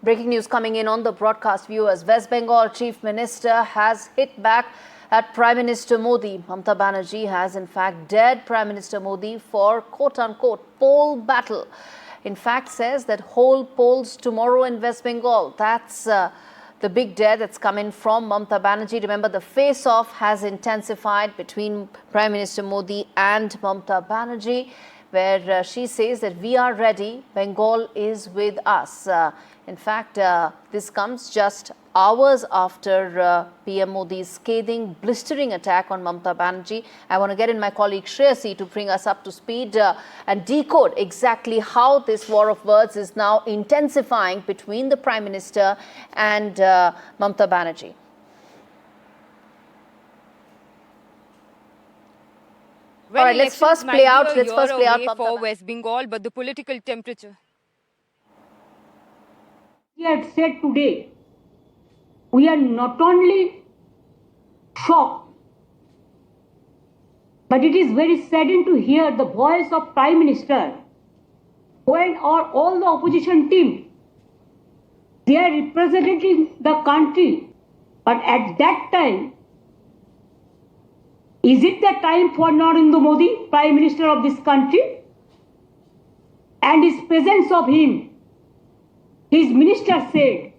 Breaking news coming in on the broadcast, viewers. West Bengal Chief Minister has hit back at Prime Minister Modi. Mamata Banerjee has in fact dared Prime Minister Modi for quote-unquote poll battle. In fact, says that whole polls tomorrow in West Bengal. That's the big dare that's come in from Mamata Banerjee. Remember, the face-off has intensified between Prime Minister Modi and Mamata Banerjee, where she says that we are ready, Bengal is with us. In fact, this comes just hours after PM Modi's scathing, blistering attack on Mamata Banerjee. I want to get in my colleague Shreyasi to bring us up to speed and decode exactly how this war of words is now intensifying between the Prime Minister and Mamata Banerjee. Well, all right, let's first play out. Let's first play out for West Bengal, but the political temperature. He had said today, we are not only shocked, but it is very saddening to hear the voice of Prime Minister when all the opposition team, they are representing the country, but at that time, is it the time for Narendra Modi, Prime Minister of this country, and his presence of him? His minister said,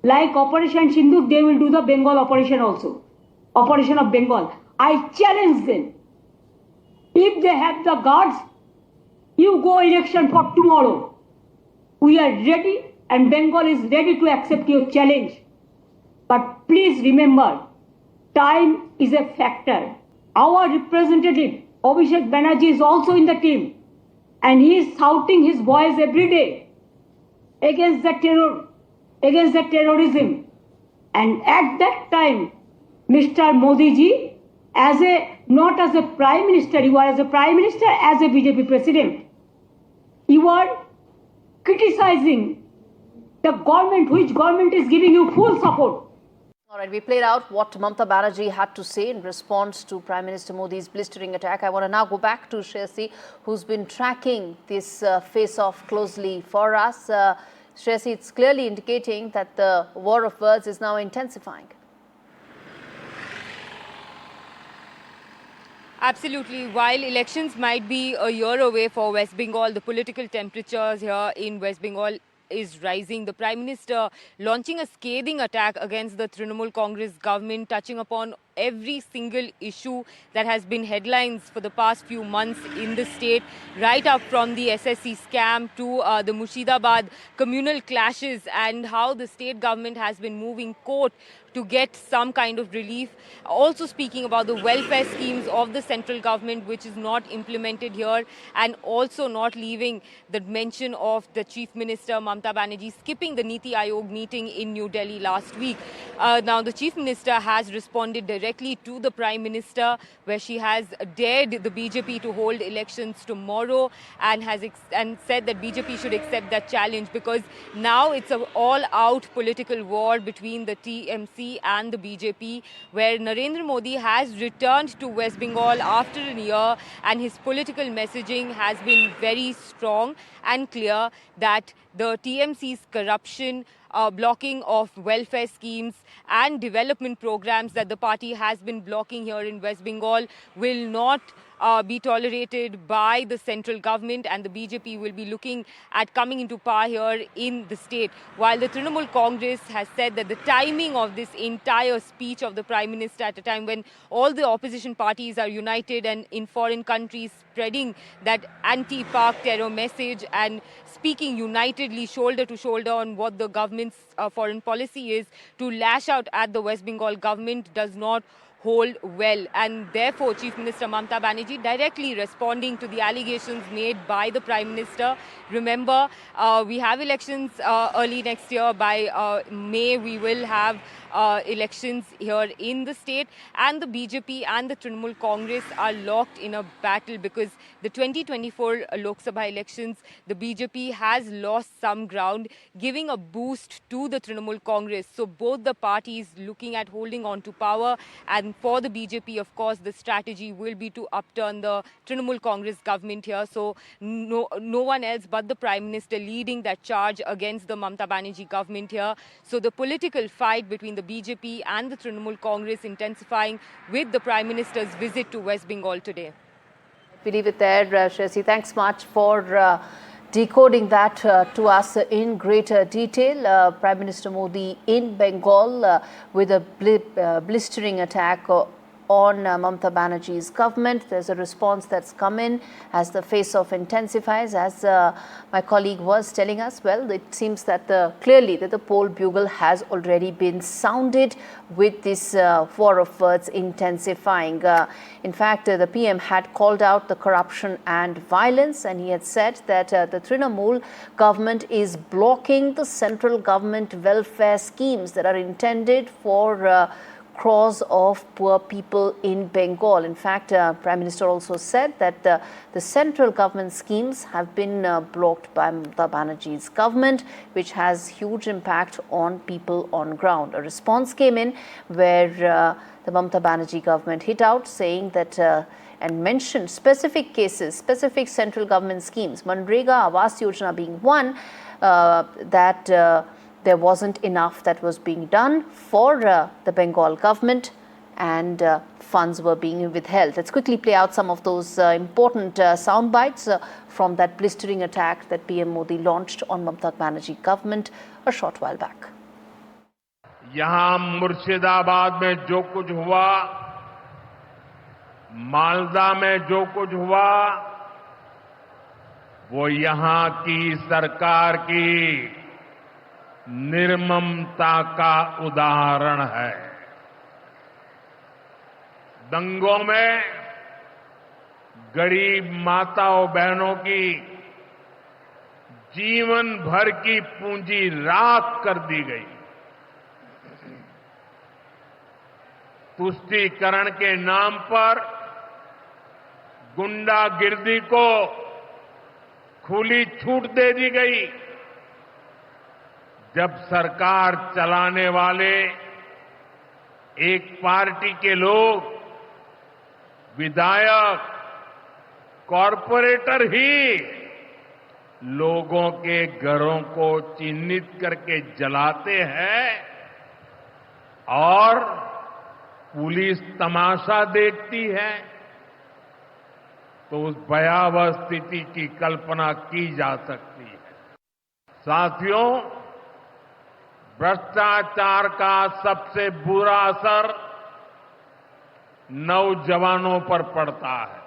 like Operation Sindhu, they will do the Bengal operation also. Operation of Bengal. I challenge them. If they have the guards, you go election for tomorrow. We are ready and Bengal is ready to accept your challenge. But please remember, time is a factor. Our representative, Abhishek Banerjee, is also in the team. And he is shouting his voice every day against the terror, against the terrorism. And at that time, Mr. Modi ji, not as a Prime Minister, you are as a Prime Minister, as a BJP President, you are criticizing the government, which government is giving you full support. All right, we played out what Mamata Banerjee had to say in response to Prime Minister Modi's blistering attack. I want to now go back to Shreyasi, who's been tracking this face-off closely for us. Shreyasi, it's clearly indicating that the war of words is now intensifying. Absolutely. While elections might be a year away for West Bengal, the political temperatures here in West Bengal is rising. The Prime Minister launching a scathing attack against the Trinamool Congress government, touching upon every single issue that has been headlines for the past few months in the state, right up from the SSC scam to the Murshidabad communal clashes and how the state government has been moving court to get some kind of relief. Also speaking about the welfare schemes of the central government, which is not implemented here, and also not leaving the mention of the Chief Minister, Mamata Banerjee, skipping the Niti Aayog meeting in New Delhi last week. Now, the Chief Minister has responded directly to the Prime Minister, where she has dared the BJP to hold elections tomorrow and said that BJP should accept that challenge, because now it's an all-out political war between the TMC and the BJP, where Narendra Modi has returned to West Bengal after a year, and his political messaging has been very strong and clear that the TMC's corruption, blocking of welfare schemes and development programs that the party has been blocking here in West Bengal will not be tolerated by the central government, and the BJP will be looking at coming into power here in the state. While the Trinamool Congress has said that the timing of this entire speech of the Prime Minister at a time when all the opposition parties are united and in foreign countries spreading that anti-Pak terror message and speaking unitedly shoulder to shoulder on what the government's foreign policy is, to lash out at the West Bengal government does not hold well. And therefore, Chief Minister Mamata Banerjee directly responding to the allegations made by the Prime Minister. Remember, we have elections early next year. By May, we will have elections here in the state, and the BJP and the Trinamool Congress are locked in a battle because the 2024 Lok Sabha elections, the BJP has lost some ground, giving a boost to the Trinamool Congress. So both the parties looking at holding on to power, and for the BJP, of course, the strategy will be to upturn the Trinamool Congress government here. So no one else but the Prime Minister leading that charge against the Mamata Banerjee government here. So the political fight between the BJP and the Trinamool Congress intensifying with the Prime Minister's visit to West Bengal today. We leave it there, Shreyasi. Thanks much for decoding that to us in greater detail. Prime Minister Modi in Bengal with a blistering attack on Mamata Banerjee's government. There's a response that's come in as the face-off intensifies. As my colleague was telling us, well, it seems that clearly that the poll bugle has already been sounded with this war of words intensifying. In fact, the PM had called out the corruption and violence, and he had said that the Trinamool government is blocking the central government welfare schemes that are intended for crores of poor people in Bengal. In fact, Prime Minister also said that the central government schemes have been blocked by Mamata Banerjee's government, which has huge impact on people on ground. A response came in where the Mamata Banerjee government hit out, saying that and mentioned specific cases, specific central government schemes, Manrega, Awas Yojana being one, that there wasn't enough that was being done for the Bengal government, and funds were being withheld. Let's quickly play out some of those important sound bites from that blistering attack that PM Modi launched on Mamata Banerjee government a short while back. यहां मुर्शिदाबाद में जो कुछ हुआ, मालदा में जो कुछ हुआ, वो यहां की सरकार की निर्ममता का उदाहरण है। दंगों में गरीब माताओं बहनों की जीवन भर की पूंजी राख कर दी गई। तुष्टीकरण के नाम पर गुंडागिर्दी को खुली छूट दे दी गई। जब सरकार चलाने वाले एक पार्टी के लोग, विधायक, कॉरपोरेटर ही लोगों के घरों को चिन्हित करके जलाते हैं और पुलिस तमाशा देखती है, तो उस भयावह स्थिति की कल्पना की जा सकती है। साथियों, भ्रष्टाचार का सबसे बुरा असर नौजवानों पर पड़ता है,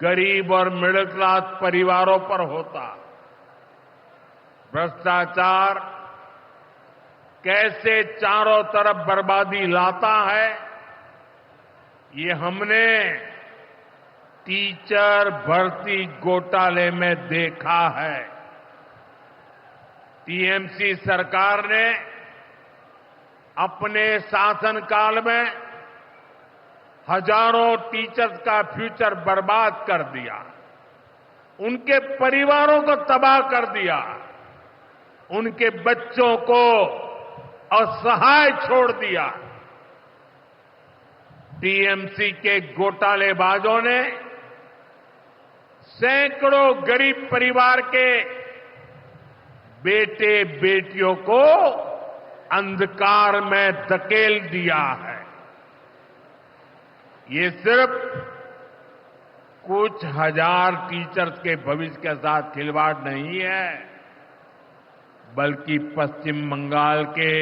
गरीब और मिडिल क्लास परिवारों पर होता है। भ्रष्टाचार कैसे चारों तरफ बर्बादी लाता है, ये हमने टीचर भर्ती घोटाले में देखा है। टीएमसी सरकार ने अपने शासनकाल में हजारों टीचर्स का फ्यूचर बर्बाद कर दिया, उनके परिवारों को तबाह कर दिया, उनके बच्चों को असहाय छोड़ दिया। टीएमसी के घोटालेबाजों ने सैकड़ों गरीब परिवार के बेटे बेटियों को अंधकार में धकेल दिया है। ये सिर्फ कुछ हजार टीचर्स के भविष्य के साथ खिलवाड़ नहीं है, बल्कि पश्चिम बंगाल के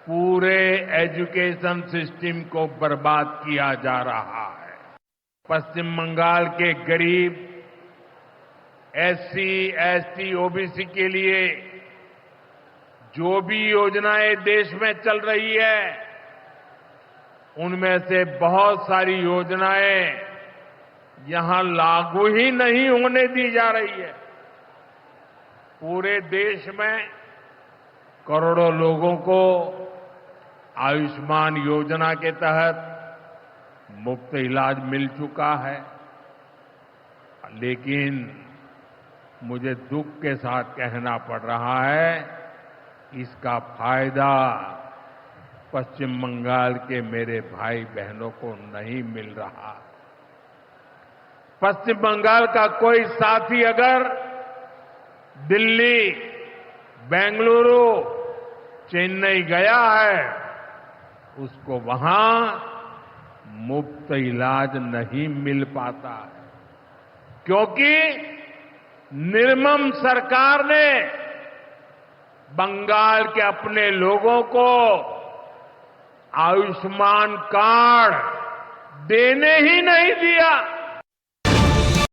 पूरे एजुकेशन सिस्टम को बर्बाद किया जा रहा है। पश्चिम बंगाल के गरीब एससी, एसटी, ओबीसी के लिए जो भी योजनाएं देश में चल रही है, उनमें से बहुत सारी योजनाएं यहां लागू ही नहीं होने दी जा रही है। पूरे देश में करोड़ों लोगों को आयुष्मान योजना के तहत मुफ्त इलाज मिल चुका है, लेकिन मुझे दुख के साथ कहना पड़ रहा है, इसका फायदा पश्चिम बंगाल के मेरे भाई बहनों को नहीं मिल रहा। पश्चिम बंगाल का कोई साथी अगर दिल्ली, बेंगलुरु, चेन्नई गया है, उसको वहां मुफ्त इलाज नहीं मिल पाता है, क्योंकि निर्मम सरकार ने बंगाल के अपने लोगों को आयुष्मान कार्ड देने ही नहीं दिया।